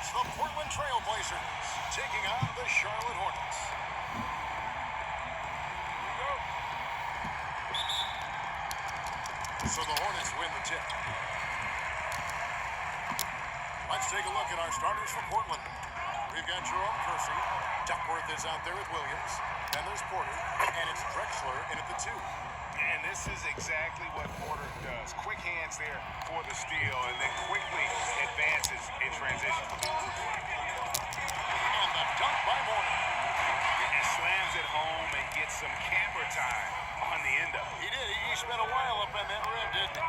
It's the Portland Trail Blazers taking on the Charlotte Hornets. So the Hornets win the tip. Let's take a look at our starters for Portland. We've got Jerome Kersey. Duckworth is out there with Williams. Then there's Porter. And it's Drexler in at the 2. And this is exactly what Porter does. Quick hands there for the steal and then quickly advances in transition. And the dunk by Moore. And slams it home and gets some camera time on the end of it. He did. He spent a while up on that rim, didn't he?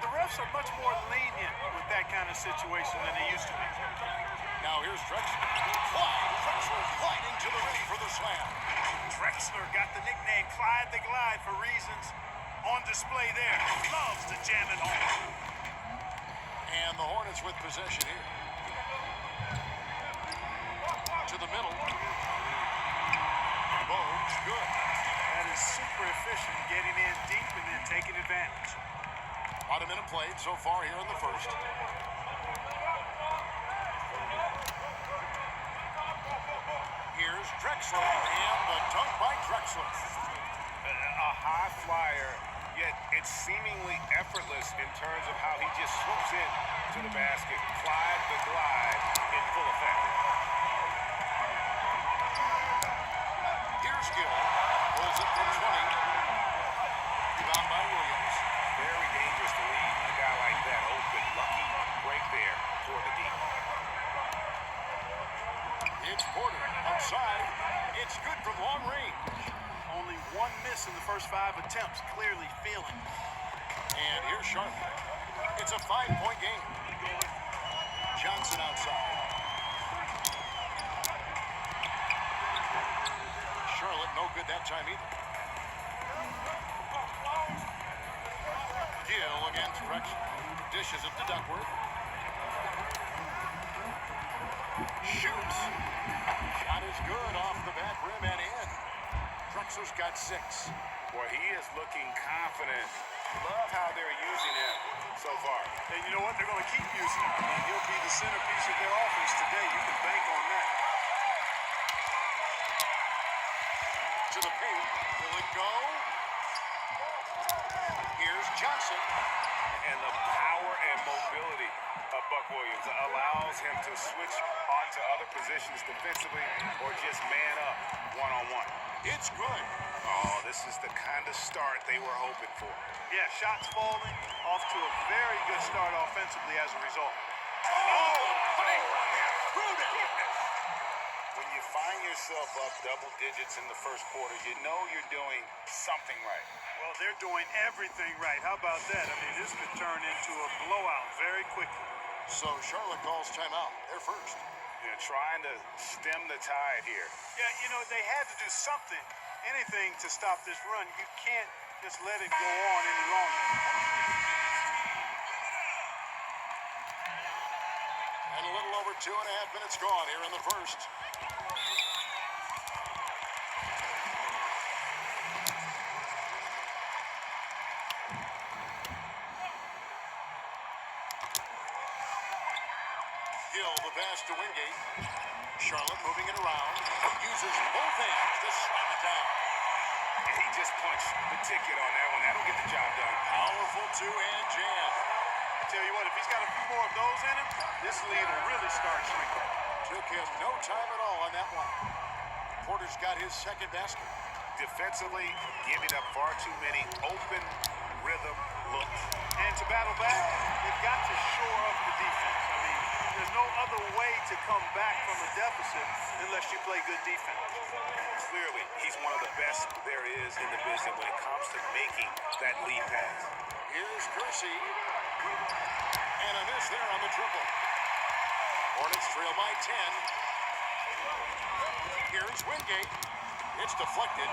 The refs are much more lenient with that kind of situation than they used to be. Now here's Drexler. Drexler gliding to the rim for the slam. Drexler got the nickname Clyde the Glide for reasons on display there. Loves to jam it home. And the Hornets with possession here. To the middle. Bogues, good. That is super efficient, getting in deep and then taking advantage. About a minute played so far here in the first. Here's Drexler, and the dunk by Drexler. A high flyer, yet it's seemingly effortless in terms of how he just swoops in to the basket. Clyde the Glide in full effect. Here's Gill. Pulls it from 20. Rebound by Williams. Very dangerous to leave a guy like that open. Lucky break there for the deep. It's Porter outside. It's good from long range. Only one miss in the first 5 attempts, clearly feeling. And here's Charlotte. It's a 5-point game. Johnson outside. Charlotte no good that time either. Gill against Drexler. Dishes it to Duckworth. Shoots. Shot is good off the back rim and in. Drexler's got 6. Boy, he is looking confident. Love how they're using him so far. And you know what? They're going to keep using him. I mean, he'll be the centerpiece of their offense today. You can bank on that. To the paint. Will it go? Here's Johnson. And the power and mobility of Buck Williams allows him to switch onto other positions defensively or just man up one-on-one. It's good. Oh, this is the kind of start they were hoping for. Yeah, shots falling, off to a very good start offensively as a result. Oh, bang! When you find yourself up double digits in the first quarter, you know you're doing something right. Well, they're doing everything right. How about that? I mean, this could turn into a blowout very quickly. So Charlotte calls timeout. They're first. You're trying to stem the tide here. Yeah, you know, they had to do something, anything to stop this run. You can't just let it go on any longer. And a little over 2.5 minutes gone here in the first. Gill, the pass to Wingate. Charlotte moving it around. Uses both hands to slam it down. And he just punched the ticket on that one. That'll get the job done. Powerful two-hand jam. I tell you what, if he's got a few more of those in him, this lead will really start shrinking. Took him no time at all on that one. Porter's got his second basket. Defensively, giving up far too many open rhythm looks. And to battle back, they've got to shore up the defense. I mean, there's no other way to come back from a deficit unless you play good defense. Clearly, he's one of the best there is in the business when it comes to making that lead pass. Here's Kersey. And a miss there on the triple. Hornets trail by 10. Here's Wingate. It's deflected.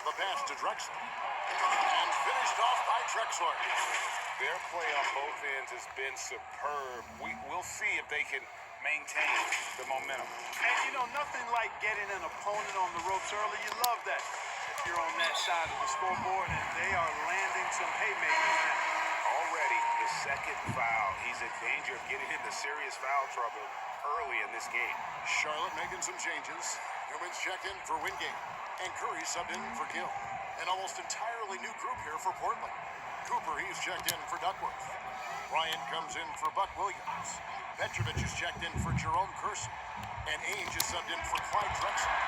The pass to Drexler. And finished off by Drexler. Their play on both ends has been superb. We'll see if they can maintain the momentum. And you know, nothing like getting an opponent on the ropes early. You love that. If you're on that side of the scoreboard, and they are landing some haymakers now. Already the second foul. He's in danger of getting into serious foul trouble early in this game. Charlotte making some changes. Newman's checked in for Wingate, and Curry subbed in for Gill. An almost entirely new group here for Portland. Cooper, he's checked in for Duckworth. Bryant comes in for Buck Williams. Petrovic is checked in for Jerome Kersey. And Ainge is subbed in for Clyde Drexler.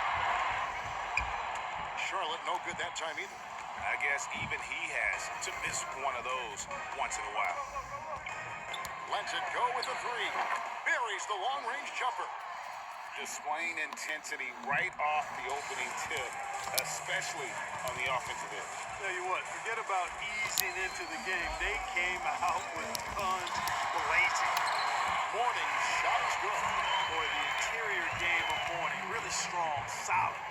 Charlotte no good that time either. I guess even he has to miss one of those once in a while. Lets it go with a three. Buries the long-range jumper. Displaying intensity right off the opening tip, especially on the offensive end. Tell you what, forget about easing into the game. They came out with guns blazing. Morning shot is good. Boy, the interior game of Morning, really strong, solid,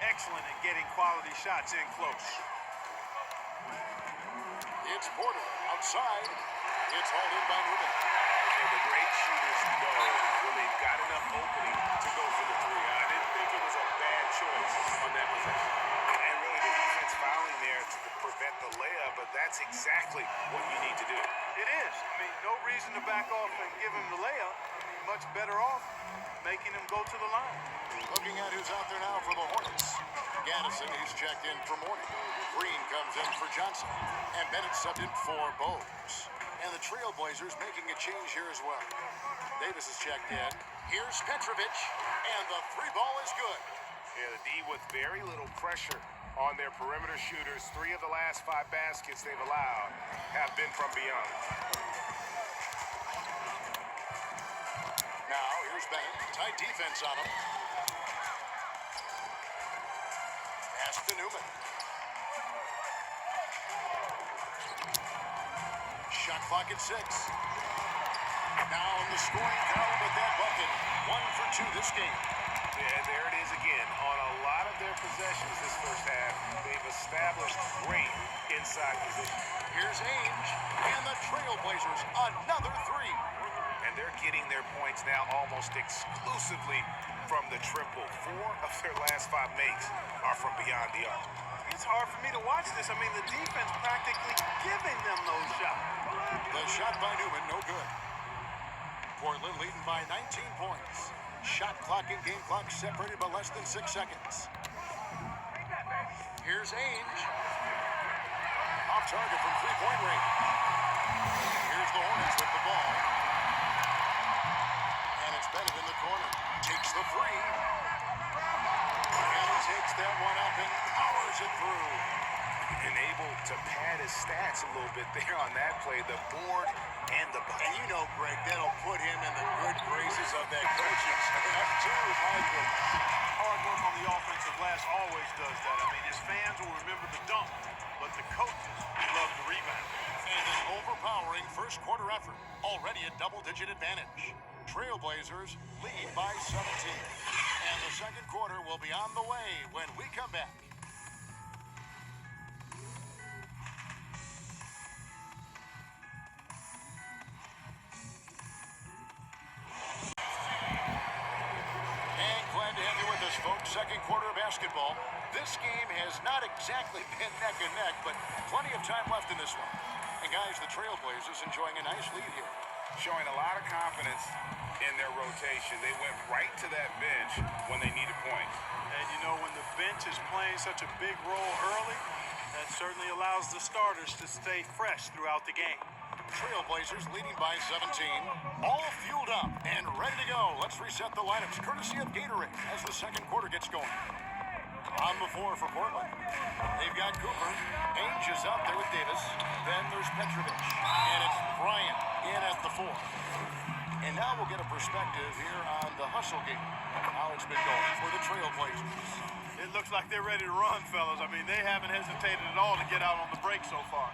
excellent at getting quality shots in close. It's Porter outside. It's hauled in by Newman. And the great shooters know when they've got enough opening to go for the three. I didn't think it was a bad choice on that possession. And really the defense fouling there to prevent the layup, but that's exactly what you need to do. It is. I mean, no reason to back off and give him the layup. I mean, much better off making him go to the line. Looking at who's out there now for the Hornets. Gaddison, he's checked in for Morning. Green comes in for Johnson. And Bennett subbed in for Bowes. And the Trailblazers making a change here as well. Davis is checked in. Here's Petrovic. And the three ball is good. Yeah, the D with very little pressure on their perimeter shooters. 3 of the last 5 baskets they've allowed have been from beyond. Now, here's Bennett. Tight defense on him. Pass to Newman. Shot clock at 6. Now in the scoring column with that bucket. 1 for 2 this game. Yeah, there it is again. On a lot of their possessions this first half, they've established great inside position. Here's Ainge, and the Trailblazers, another 3. And they're getting their points now almost exclusively from the triple. 4 of their last 5 makes are from beyond the arc. It's hard for me to watch this. I mean, the defense practically giving them those shots. The shot by Newman, no good. Portland leading by 19 points. Shot clock and game clock separated by less than 6 seconds. Here's Ainge. Off target from three-point range. Here's the Hornets with the ball. And it's Bennett in the corner. Takes the 3. And he takes that one up and powers it through. And able to pad his stats a little bit there on that play. The board and the bucket. And you know, Greg, that'll put him in the good graces of that coaching staff, too. My goodness. Hard work on the offensive glass always does that. I mean, his fans will remember the dunk, but the coaches love the rebound. And an overpowering first quarter effort. Already a double-digit advantage. Trailblazers lead by 17. And the second quarter will be on the way when we come back. Folks, second quarter of basketball. This game has not exactly been neck and neck, but plenty of time left in this one. And guys, the Trailblazers enjoying a nice lead here. Showing a lot of confidence in their rotation. They went right to that bench when they needed points. And you know, when the bench is playing such a big role early, that certainly allows the starters to stay fresh throughout the game. Trailblazers leading by 17. All fueled up and ready to go. Let's reset the lineups courtesy of Gatorade as the second quarter gets going. On the floor for Portland. They've got Cooper. Ainge is out there with Davis. Then there's Petrovic. And it's Bryant in at the 4. And now we'll get a perspective here on the hustle game. How it's been going for the Trailblazers. It looks like they're ready to run, fellas. I mean, they haven't hesitated at all to get out on the break so far.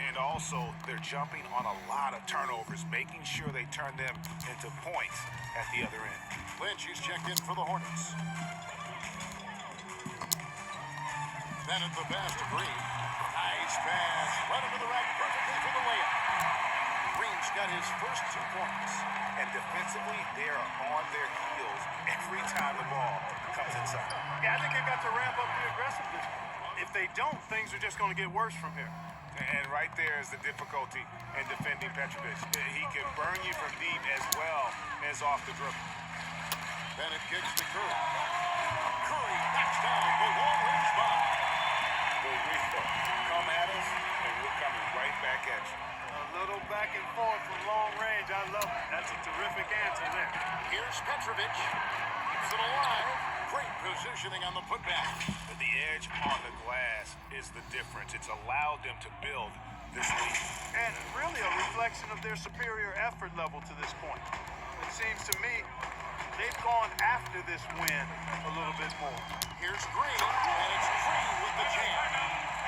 And also, they're jumping on a lot of turnovers, making sure they turn them into points at the other end. Lynch is checked in for the Hornets. Then at the pass to Green. Nice pass. Right under the rack perfectly for the layup. Green's got his first 2 points. And defensively, they are on their heels every time the ball comes inside. Yeah, I think they've got to ramp up the aggressiveness. If they don't, things are just going to get worse from here. And right there is the difficulty in defending Petrovic. He can burn you from deep as well as off the dribble. Bennett kicks to Curry. Curry knocks down the long-range bomb. The refill. Come at us, and we're coming right back at you. A little back and forth from long range. I love it. That's a terrific answer there. Here's Petrovic. Keeps it alive. Great positioning on the putback. But the edge on the glass is the difference. It's allowed them to build this lead. And really a reflection of their superior effort level to this point. It seems to me they've gone after this win a little bit more. Here's Green, and it's Green with the jam.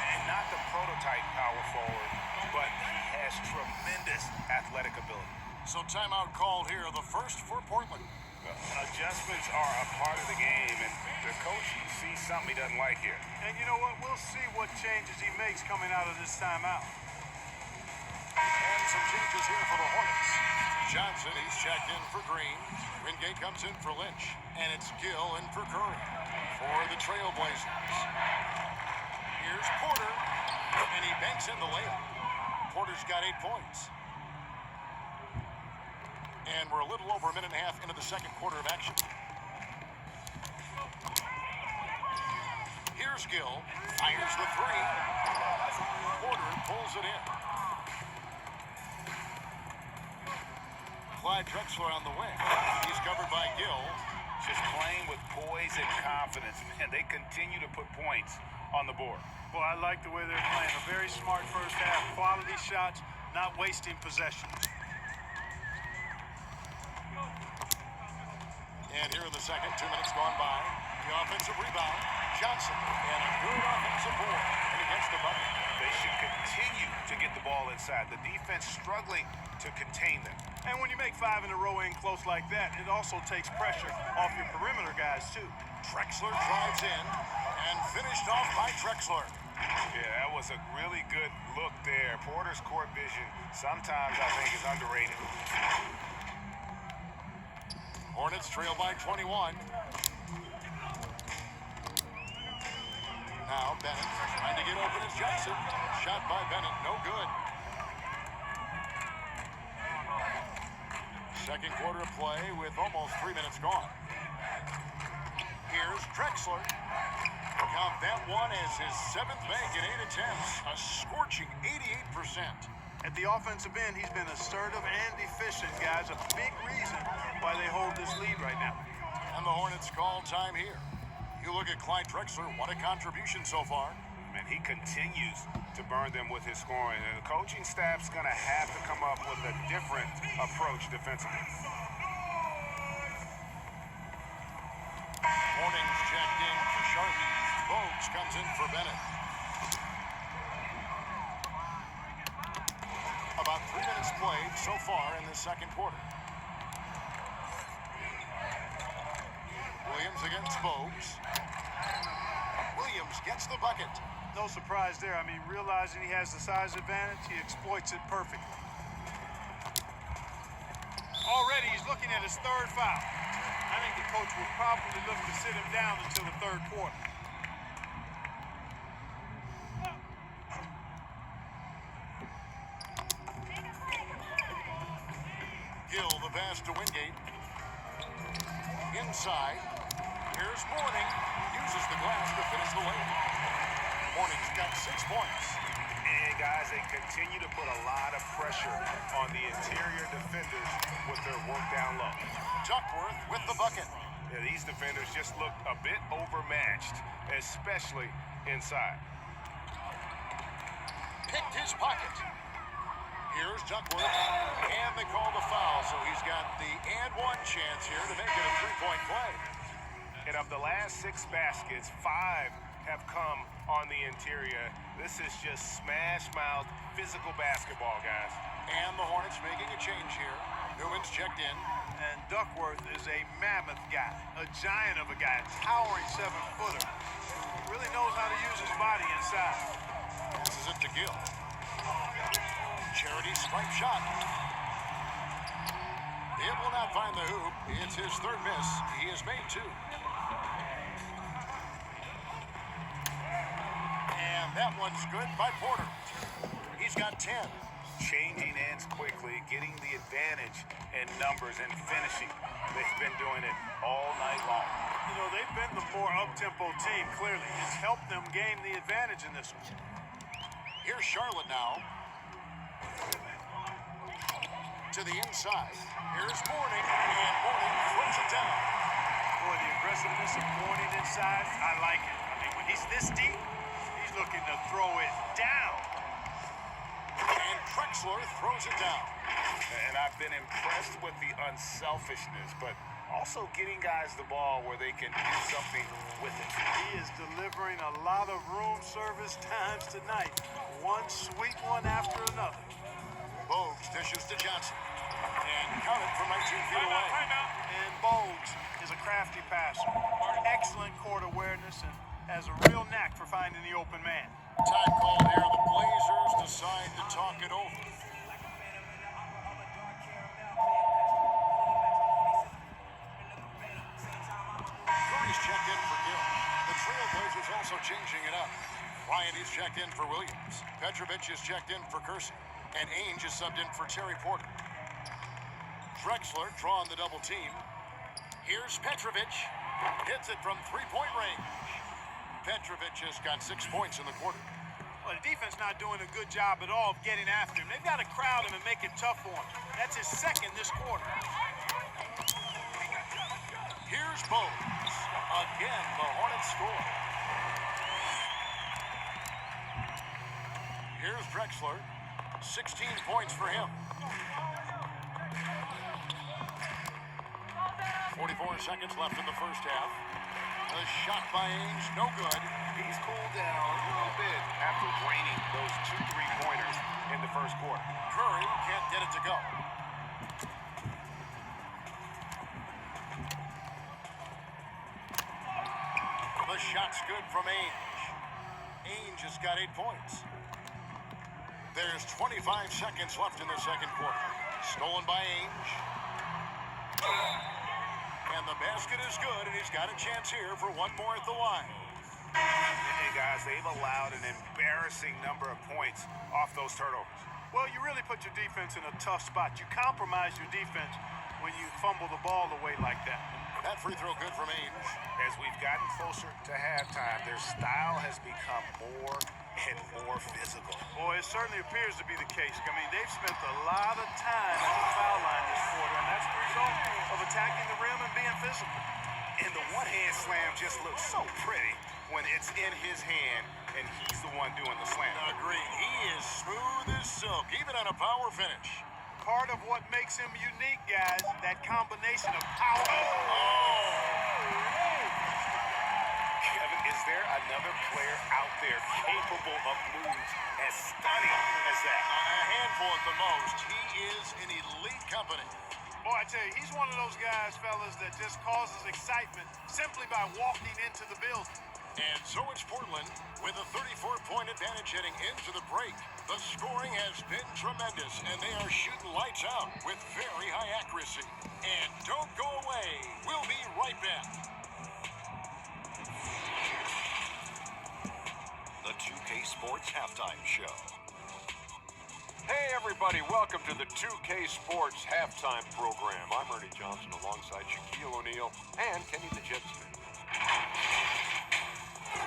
And not the prototype power forward, but he has tremendous athletic ability. So timeout called here, the first for Portland. Adjustments are a part of the game, and the coach sees something he doesn't like here. And you know what? We'll see what changes he makes coming out of this timeout. And some changes here for the Hornets. Johnson, he's checked in for Green. Wingate comes in for Lynch. And it's Gill in for Curry for the Trailblazers. Here's Porter, and he banks in the layup. Porter's got 8 points. And we're a little over a minute and a half into the second quarter of action. Here's Gill, fires the three. Porter pulls it in. Clyde Drexler on the wing. He's covered by Gill. Just playing with poise and confidence, and they continue to put points on the board. Well, I like the way they're playing. A very smart first half. Quality shots, not wasting possessions. And here in the second, 2 minutes gone by. The offensive rebound. Johnson. And a good offensive board. And he gets the bucket. They should continue to get the ball inside. The defense struggling to contain them. And when you make 5 in a row in close like that, it also takes pressure off your perimeter guys, too. Drexler drives in. And finished off by Drexler. Yeah, that was a really good look there. Porter's court vision sometimes I think is underrated. Hornets trail by 21. Now Bennett trying to get open as Johnson. Shot by Bennett, no good. Second quarter of play with almost 3 minutes gone. Here's Drexler. Count that one as his 7th make in 8 attempts. A scorching 88%. At the offensive end, he's been assertive and efficient, guys. A big reason why they hold this lead right now. And the Hornets call time here. You look at Clyde Drexler, what a contribution so far. And he continues to burn them with his scoring. And the coaching staff's going to have to come up with a different approach defensively. Morning's checked in for Charlotte. Bogues comes in for Bennett. About 3 minutes played so far in the second quarter. Williams against Bogues. Williams gets the bucket. No surprise there. I mean, realizing he has the size advantage, he exploits it perfectly. Already, he's looking at his 3rd foul. I think the coach will probably look to sit him down until the 3rd quarter. Gill, the pass to Wingate. Inside. Here's Morning. Uses the glass to finish the layup. Morning's got 6 points. And guys, they continue to put a lot of pressure on the interior defenders with their work down low. Duckworth with the bucket. Yeah, these defenders just look a bit overmatched, especially inside. Picked his pocket. Here's Duckworth, and they call the foul, so he's got the and one chance here to make it a 3-point play. And of the last 6 baskets, 5 have come on the interior. This is just smash-mouth physical basketball, guys. And the Hornets making a change here. Newman's checked in. And Duckworth is a mammoth guy, a giant of a guy, a towering 7-footer. Really knows how to use his body inside. Passes it to Gill. Charity stripe shot. It will not find the hoop. It's his 3rd miss. He has made 2. That one's good by Porter. He's got 10. Changing ends quickly, getting the advantage in numbers and finishing. They've been doing it all night long. You know, they've been the more up-tempo team, clearly. It's helped them gain the advantage in this one. Here's Charlotte now. To the inside. Here's Mourning, and Mourning throws it down. Boy, the aggressiveness of Mourning inside, I like it. I mean, when he's this deep, he's looking to throw it down. And Drexler throws it down. And I've been impressed with the unselfishness, but also getting guys the ball where they can do something with it. He is delivering a lot of room service times tonight. One sweet one after another. Bogues dishes to Johnson. And counted from 19 feet away. And Bogues is a crafty passer. Excellent court awareness and has a real knack for finding the open man. Time called here. The Blazers decide to talk it over. Curry's checked in for Gill. The Trailblazers also changing it up. Bryant is checked in for Williams. Petrovic is checked in for Kersey. And Ainge is subbed in for Terry Porter. Drexler drawing the double team. Here's Petrovic. Hits it from three-point range. Petrovic has got 6 points in the quarter. Well, the defense not doing a good job at all of getting after him. They've got to crowd him and make it tough for him. That's his second this quarter. Here's Bogues. Again, the Hornets score. Here's Drexler. 16 points for him. 44 seconds left in the first half. A shot by Ainge, no good. He's cooled down a little bit after draining those 2 3-pointers in the first quarter. Curry can't get it to go. The shot's good from Ainge. Ainge has got 8 points. There's 25 seconds left in the second quarter. Stolen by Ainge. And the basket is good, and he's got a chance here for one more at the line. Hey, guys, they've allowed an embarrassing number of points off those turnovers. Well, you really put your defense in a tough spot. You compromise your defense when you fumble the ball away like that. That free throw good from Ainge. As we've gotten closer to halftime, their style has become more and more physical. Boy, it certainly appears to be the case. I mean, they've spent a lot of time at the foul line this quarter, and that's the result of attacking the rim and being physical. And the one-hand slam just looks so pretty when it's in his hand and he's the one doing the slam. Agreed. He is smooth as silk, even on a power finish. Part of what makes him unique, guys, that combination of power. Kevin, is there another player out there capable of moves as stunning as that? A handful at the most. He is in elite company. Boy, I tell you, he's one of those guys, fellas, that just causes excitement simply by walking into the building. And so it's Portland with a 34-point advantage heading into the break. The scoring has been tremendous, and they are shooting lights out with very high accuracy. And don't go away. We'll be right back. The 2K Sports Halftime Show. Hey everybody, welcome to the 2K Sports Halftime Program. I'm Ernie Johnson alongside Shaquille O'Neal and Kenny the Jet Smith.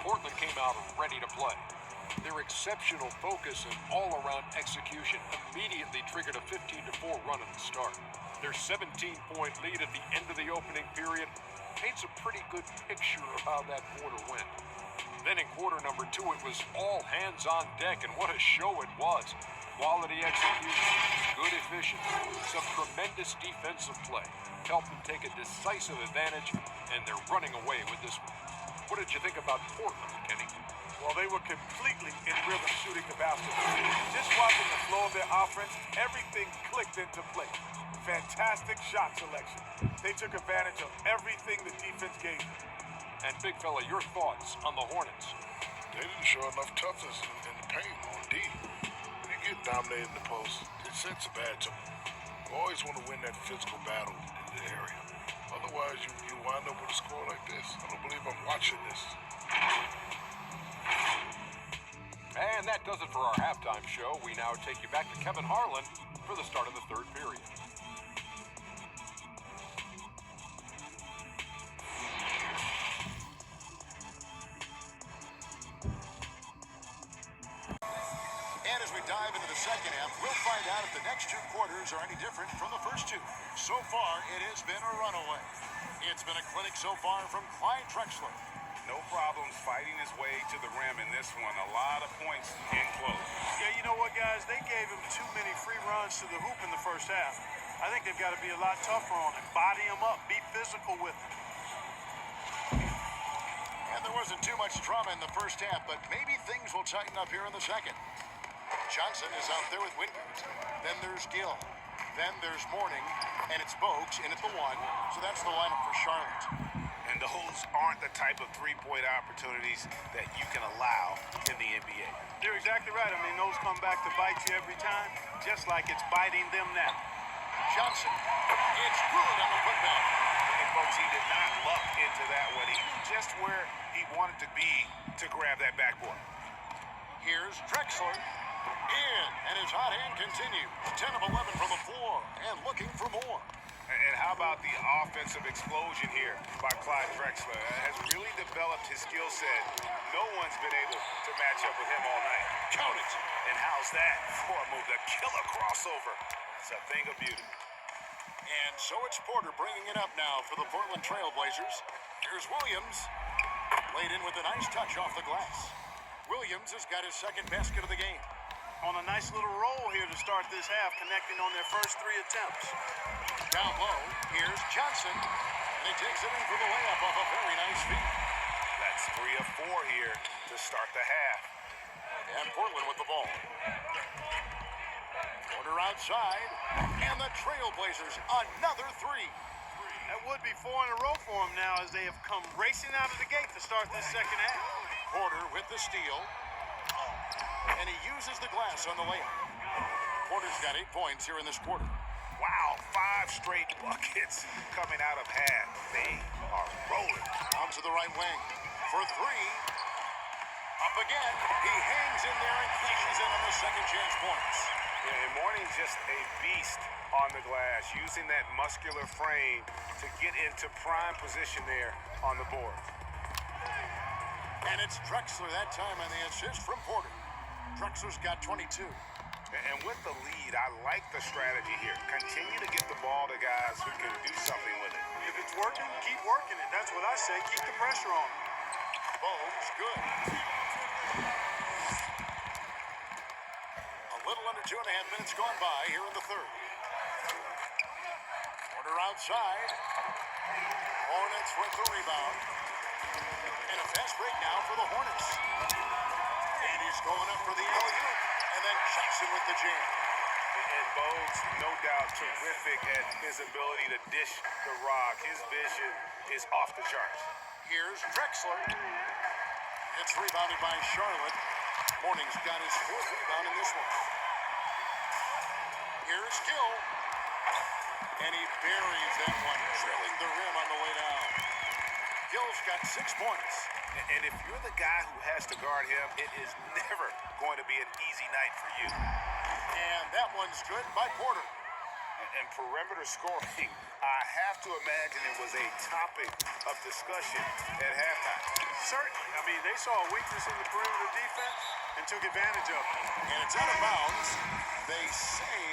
Portland came out ready to play. Their exceptional focus and all-around execution immediately triggered a 15-4 run at the start. Their 17-point lead at the end of the opening period paints a pretty good picture of how that quarter went. Then in quarter number 2, it was all hands on deck, and what a show it was. Quality execution, good efficiency, some tremendous defensive play helped them take a decisive advantage, and they're running away with this one. What did you think about Portland, Kenny? Well, they were completely in rhythm shooting the basketball. Just watching the flow of their offense, everything clicked into place. Fantastic shot selection. They took advantage of everything the defense gave them. And big fella, your thoughts on the Hornets? They didn't show enough toughness in the paint on D. When you get dominated in the post, it sets a bad tone. You always want to win that physical battle in the area. Otherwise, you wind up with a score like this. I don't believe I'm watching this. And that does it for our halftime show. We now take you back to Kevin Harlan for the start of the third period. And as we dive into the second half, we'll find out if the next two quarters are any different from the first two. So far, it has been a runaway. It's been a clinic so far from Clyde Drexler. No problems fighting his way to the rim in this one. A lot of points in close. Yeah, you know what, guys? They gave him too many free runs to the hoop in the first half. I think they've got to be a lot tougher on him. Body him up. Be physical with him. And there wasn't too much drama in the first half, but maybe things will tighten up here in the second. Johnson is out there with Wingate. Then there's Gill. Then there's Mourning, and it's Bogues in at the one. So that's the lineup for Charlotte. And those aren't the type of three-point opportunities that you can allow in the NBA. You're exactly right. I mean, those come back to bite you every time, just like it's biting them now. Johnson. It's good on the putback. And folks, he did not luck into that one. He knew just where he wanted to be to grab that backboard. Here's Drexler. In, and his hot hand continues. 10 of 11 from the floor, and looking for more. And how about the offensive explosion here by Clyde Drexler? Has really developed his skill set. No one's been able to match up with him all night. Count it. And how's that for a move? The killer crossover. It's a thing of beauty. And so it's Porter bringing it up now for the Portland Trail Blazers. Here's Williams. Laid in with a nice touch off the glass. Williams has got his second basket of the game. On a nice little roll here to start this half, connecting on their first three attempts. Down low, here's Johnson. And he takes it in for the layup off a very nice feed. That's 3 of 4 here to start the half. And Portland with the ball. Porter outside. And the Trailblazers, another three. That would be 4 in a row for them now as they have come racing out of the gate to start this second half. Porter with the steal. And he uses the glass on the layup. Porter's got 8 points here in this quarter. Wow, 5 straight buckets coming out of half. They are rolling. Out to the right wing for 3. Up again. He hangs in there and cashes in on the second chance points. Yeah, and Mourning's just a beast on the glass, using that muscular frame to get into prime position there on the board. And it's Drexler that time on the assist from Porter. Drexler's got 22. And with the lead, I like the strategy here. Continue to get the ball to guys who can do something with it. If it's working, keep working it. That's what I say. Keep the pressure on. Bogues, good. A little under 2.5 minutes gone by here in the third. Porter outside. Hornets with the rebound. And a fast break now for the Hornets. And he's going up for the alley-oop. And then Jackson with the jam. And Bogues, no doubt, terrific at his ability to dish the rock. His vision is off the charts. Here's Drexler. It's rebounded by Charlotte. Mourning's got his 4th rebound in this one. Here's Gill. And he buries that one, trailing the rim on the way down. Gill's got 6 points. And if you're the guy who has to guard him, it is never going to be an easy night for you. And that one's good by Porter. And perimeter scoring, I have to imagine it was a topic of discussion at halftime. Certainly. I mean, they saw a weakness in the perimeter defense and took advantage of it. And it's out of bounds. They say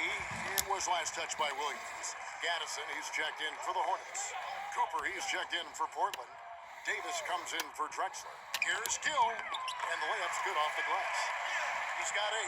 it was last touched by Williams. Gaddison, he's checked in for the Hornets. Cooper, he's checked in for Portland. Davis comes in for Drexler. Here's Gill, and the layup's good off the glass. He's got 8.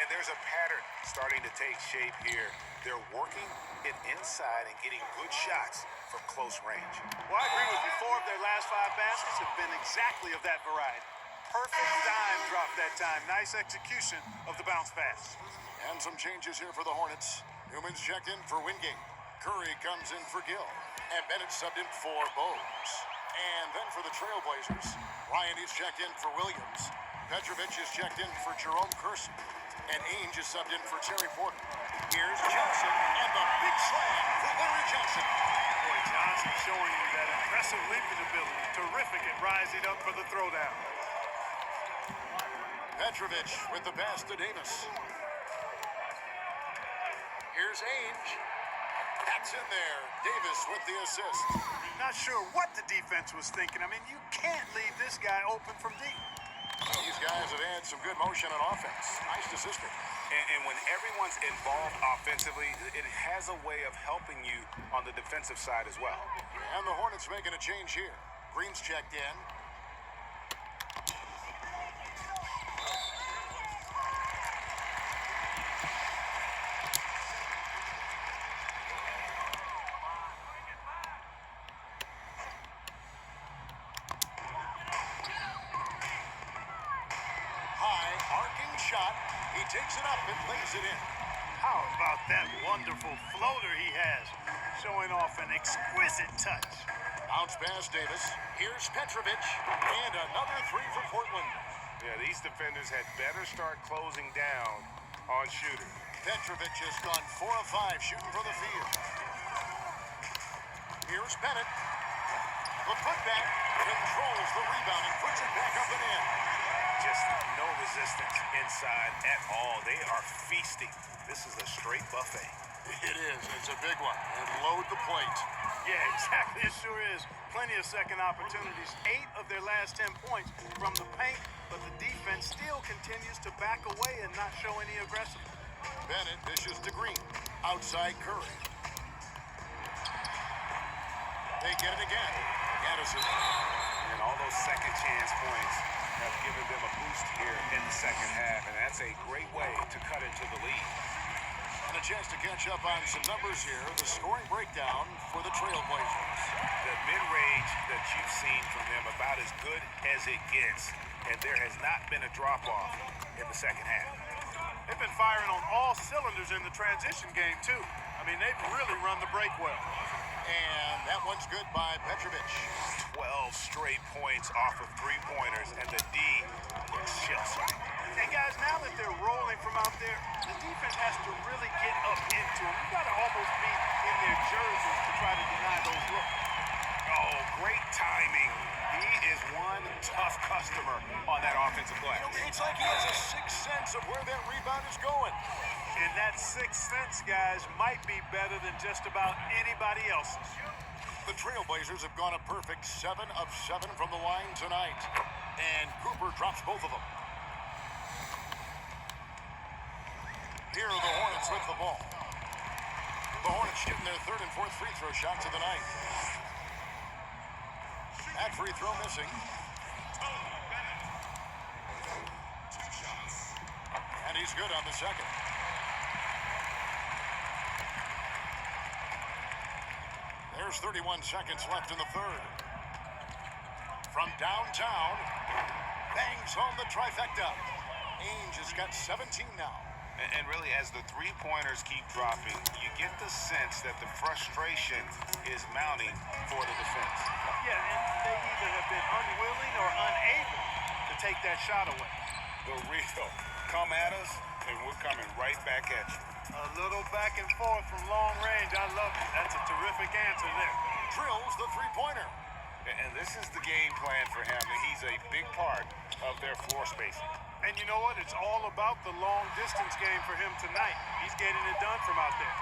And there's a pattern starting to take shape here. They're working it inside and getting good shots from close range. Well, I agree with you. 4 of their last 5 baskets have been exactly of that variety. Perfect dime drop that time. Nice execution of the bounce pass. And some changes here for the Hornets. Newman's checked in for Wingate. Curry comes in for Gill. And Bennett subbed in for Bogues. And then for the Trailblazers, Ryan is checked in for Williams. Petrovic is checked in for Jerome Kersey. And Ainge is subbed in for Terry Porter. Here's Johnson, and the big slam for Larry Johnson. Boy, Johnson showing you that impressive leaping ability. Terrific at rising up for the throwdown. Petrovic with the pass to Davis. Here's Ainge. That's in there. Davis with the assist. Not sure what the defense was thinking. I mean, you can't leave this guy open from deep. These guys have had some good motion on offense. Nice assisting. And when everyone's involved offensively, it has a way of helping you on the defensive side as well. And the Hornets making a change here. Green's checked in. High, arcing shot. He takes it up and lays it in. How about that wonderful floater he has, showing off an exquisite touch. Bounce pass Davis. Here's Petrovic. And another three for Portland. Yeah, these defenders had better start closing down on shooters. Petrovic has gone 4 of 5 shooting from the field. Here's Bennett. The putback controls the rebound and puts it back up and in. Just no resistance inside at all. They are feasting. This is a straight buffet. It is. It's a big one. And load the plate. Yeah, exactly. It sure is. Plenty of second opportunities. 8 of their last 10 points from the paint, but the defense still continues to back away and not show any aggressiveness. Bennett dishes to Green. Outside Curry. They get it again. Anderson. And all those second chance points have given them a boost here in the second half, and that's a great way to cut into the lead. And a chance to catch up on some numbers here. The scoring breakdown for the Trailblazers. The mid-range that you've seen from them about as good as it gets, and there has not been a drop-off in the second half. They've been firing on all cylinders in the transition game, too. I mean, they've really run the break well. And that one's good by Petrovic. 12 straight points off of three-pointers, and the D looks just right. Hey, guys, now that they're rolling from out there, the defense has to really get up into them. You got to almost be in their jerseys to try to deny those looks. Oh, great timing. He is one tough customer on that offensive glass. It's like he has a sixth sense of where that rebound is going. And that sixth sense, guys, might be better than just about anybody else's. The Trailblazers have gone a perfect 7 of 7 from the line tonight. And Cooper drops both of them. Here are the Hornets with the ball. The Hornets shooting their third and fourth free throw shots of the night. That free throw missing. And he's good on the second. There's 31 seconds left in the third. From downtown, bangs home the trifecta. Ainge has got 17 now. And really, as the three-pointers keep dropping, you get the sense that the frustration is mounting for the defense. Yeah, and they either have been unwilling or unable to take that shot away. The real come at us, and we're coming right back at you. A little back and forth from long range. I love it. That's a terrific answer there. Drills the three-pointer. And this is the game plan for him. He's a big part of their floor spacing. And you know what? It's all about the long-distance game for him tonight. He's getting it done from out there.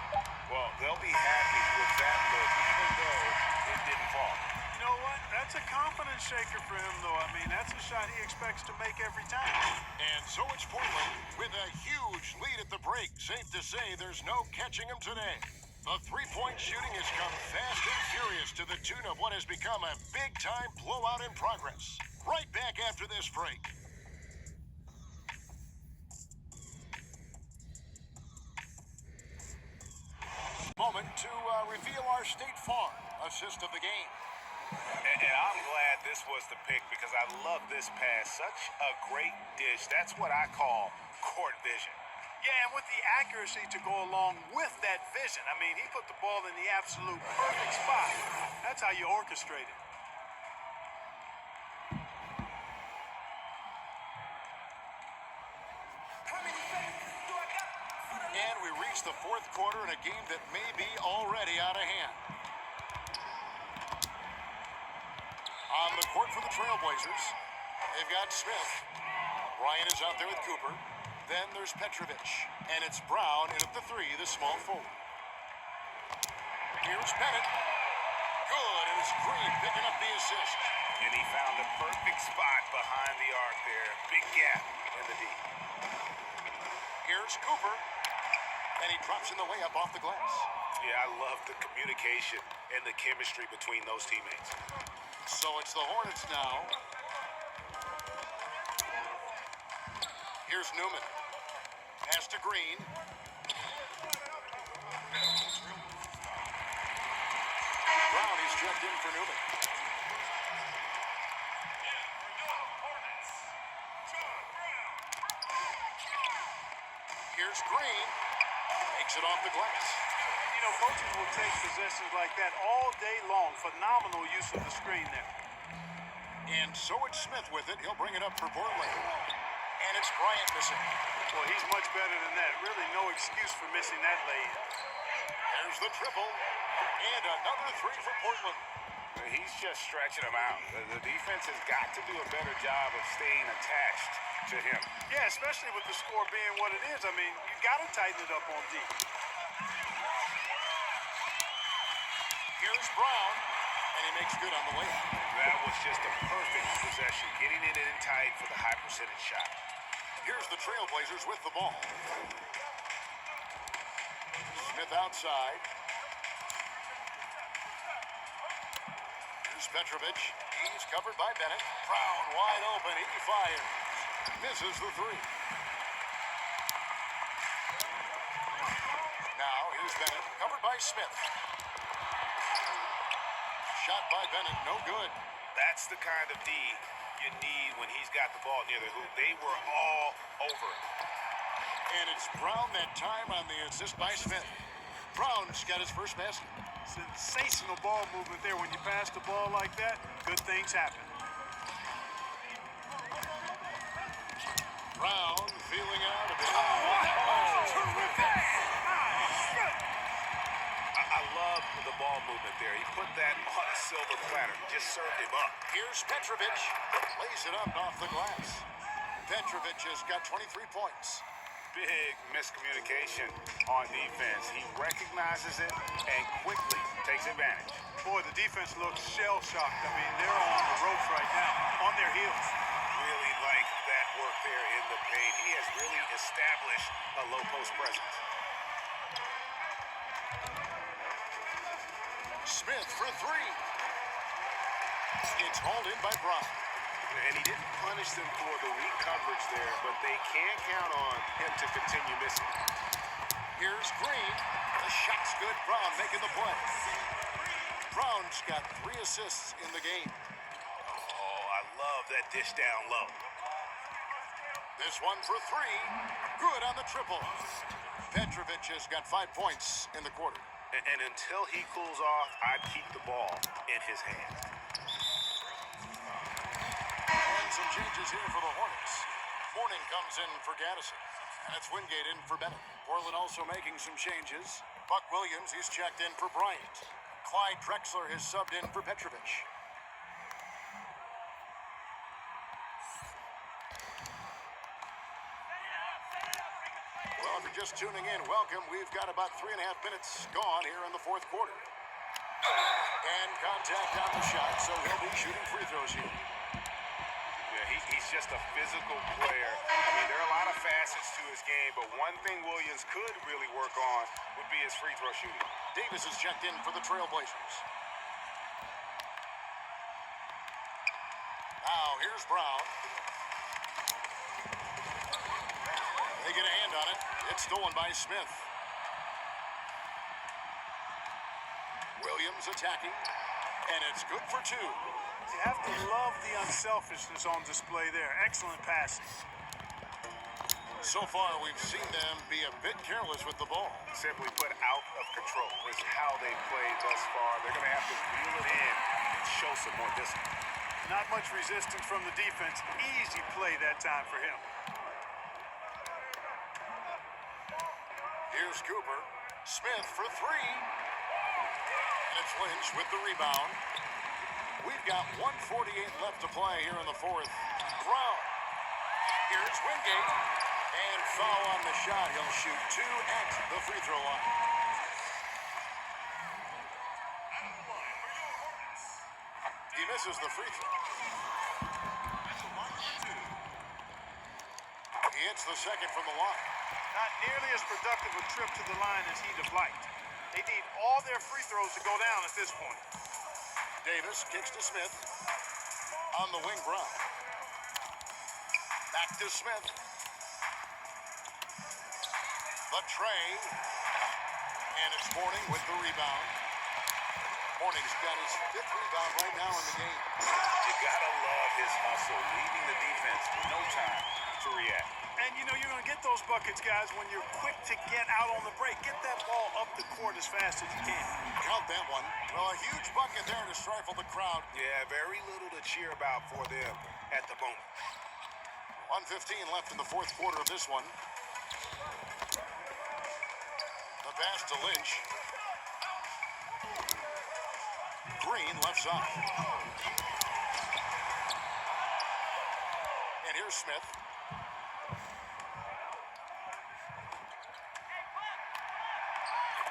Well, they'll be happy with that look, even though it didn't fall. You know what? That's a confidence shaker for him, though. I mean, that's a shot he expects to make every time. And so it's Portland with a huge lead at the break. Safe to say there's no catching him today. The three-point shooting has come fast and furious to the tune of what has become a big-time blowout in progress. Right back after this break. Moment to reveal our State Farm assist of the game. And I'm glad this was the pick because I love this pass. Such a great dish. That's what I call court vision. Yeah, and with the accuracy to go along with that vision. I mean, he put the ball in the absolute perfect spot. That's how you orchestrate it. And we reach the fourth quarter in a game that may be already out of hand. On the court for the Trailblazers, they've got Smith. Ryan is out there with Cooper. Then there's Petrovic. And it's Brown in at the three, the small forward. Here's Bennett. Good, and it's Green picking up the assist. And he found the perfect spot behind the arc there. Big gap in the D. Here's Cooper. And he drops in the way up off the glass. Yeah, I love the communication and the chemistry between those teammates. So it's the Hornets now. Here's Newman. Pass to Green. Brown, he's checked in for Newman. Here's Green. Takes it off the glass. You know, coaches will take possessions like that all day long. Phenomenal use of the screen there. And so it's Smith with it. He'll bring it up for Portland. And it's Bryant missing. Well, he's much better than that. Really no excuse for missing that lay-in. There's the triple. And another three for Portland. He's just stretching them out. The defense has got to do a better job of staying attached to him. Yeah, especially with the score being what it is. I mean, you got to tighten it up on D. Here's Brown. And he makes good on the way. That was just a perfect possession, getting it in tight for the high percentage shot. Here's the Trailblazers with the ball. Smith outside. Here's Petrovic. He's covered by Bennett. Brown wide open. He fires. Misses the three. Now here's Bennett. Covered by Smith. Shot by Bennett. No good. That's the kind of D you need when he's got the ball near the hoop. They were all over it. And it's Brown that time on the assist by Smith. Brown's got his first basket. Sensational ball movement there. When you pass the ball like that, good things happen. Brown feeling out a bit. Terrific. I love the ball movement there. He put that on a silver platter. Just served him up. Here's Petrovic. Lays it up off the glass. Petrovic has got 23 points. Big miscommunication on defense. He recognizes it and quickly takes advantage. Boy, the defense looks shell-shocked. I mean, they're on the ropes right now, on their heels. Really like that work there in the paint. He has really established a low post presence. Smith for three. It's hauled in by Brown. And he didn't punish them for the weak coverage there, but they can't count on him to continue missing. Here's Green. The shot's good. Brown making the play. Brown's got 3 assists in the game. Oh, I love that dish down low. This one for 3. Good on the triple. Petrovic has got 5 points in the quarter. And until he cools off, I'd keep the ball in his hands. And some changes here for the Hornets. Mourning comes in for Gaddison. And it's Wingate in for Bennett. Portland also making some changes. Buck Williams, he's checked in for Bryant. Clyde Drexler has subbed in for Petrovic. Well, if you're just tuning in, welcome. We've got about 3.5 minutes gone here in the fourth quarter. And contact on the shot, so he'll be shooting free throws here. Yeah, he's just a physical player. I mean, there are a lot of facets to his game, but one thing Williams could really work on would be his free throw shooting. Davis is checked in for the Trailblazers. Now, here's Brown. They get a hand on it. It's stolen by Smith. Williams attacking, and it's good for 2. You have to love the unselfishness on display there. Excellent passing. So far, we've seen them be a bit careless with the ball. Simply put, out of control is how they played thus far. They're going to have to reel it in and show some more discipline. Not much resistance from the defense. Easy play that time for him. Here's Cooper. Smith for 3. And it's Lynch with the rebound. We've got 1:48 left to play here in the fourth. Brown. Here's Wingate. And foul on the shot. He'll shoot 2 at the free throw line. He misses the free throw. He hits the second from the line. Not nearly as productive a trip to the line as he'd have liked. They need all their free throws to go down at this point. Davis kicks to Smith. On the wing, Brown. Back to Smith. The tray. And it's Mourning with the rebound. Mourning's got his 5th rebound right now in the game. You gotta love his hustle, leaving the defense no time to react. And you know you're going to get those buckets, guys, when you're quick to get out on the break. Get that ball up the court as fast as you can. Count that one. Well, a huge bucket there to stifle the crowd. Yeah, very little to cheer about for them at the moment. 1:15 left in the 4th quarter of this one. The pass to Lynch. Green left side. And here's Smith.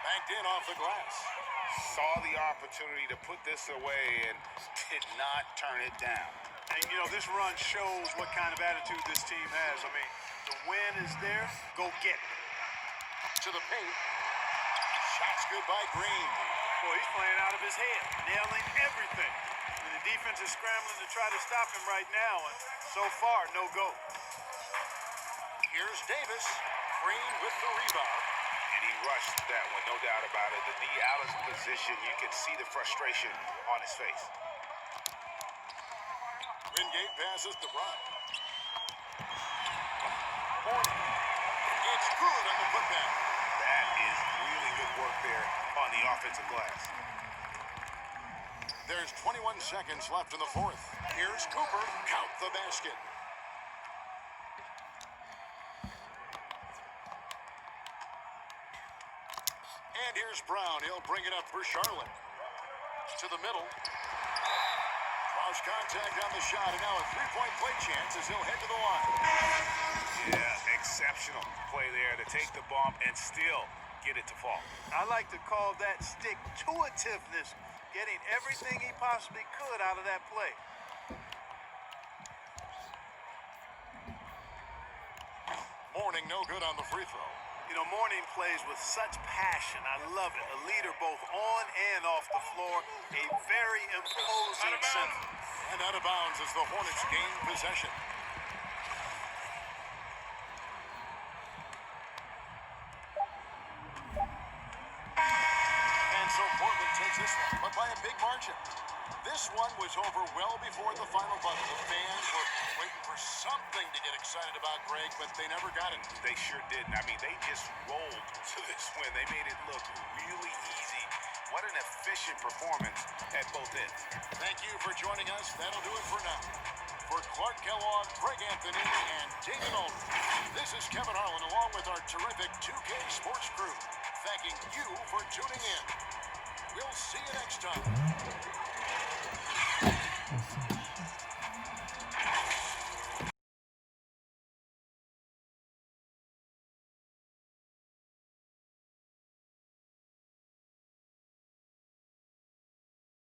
Banked in off the glass. Saw the opportunity to put this away and did not turn it down. And, you know, this run shows what kind of attitude this team has. I mean, the win is there. Go get it. To the paint. Shots good by Green. Boy, he's playing out of his head, nailing everything. And the defense is scrambling to try to stop him right now, and so far, no go. Here's Davis. Green with the rebound. And he rushed that one, no doubt about it. The D out of position, you could see the frustration on his face. Wingate passes to Brown. Mourning. It's good on the putback. That is really good work there on the offensive glass. There's 21 seconds left in the 4th. Here's Cooper. Count the basket. And here's Brown. He'll bring it up for Charlotte. To the middle. Cross contact on the shot, and now a 3-point play chance as he'll head to the line. Yeah, exceptional play there to take the bump and still get it to fall. I like to call that stick-to-itiveness, getting everything he possibly could out of that play. Mourning no good on the free throw. You know, Mourning plays with such passion. I love it. A leader both on and off the floor. A very imposing center. And out of bounds as the Hornets gain possession. And so Portland takes this one, but by a big margin. This one was over well before the final buzzer. The fans were waiting for something to get excited about, Greg, but they never got it. They sure didn't. I mean, they just rolled to this win. They made it look really easy. What an efficient performance at both ends. Thank you for joining us. That'll do it for now. For Clark Kellogg, Greg Anthony, and David Aldridge, this is Kevin Harlan along with our terrific 2K Sports crew, thanking you for tuning in. We'll see you next time.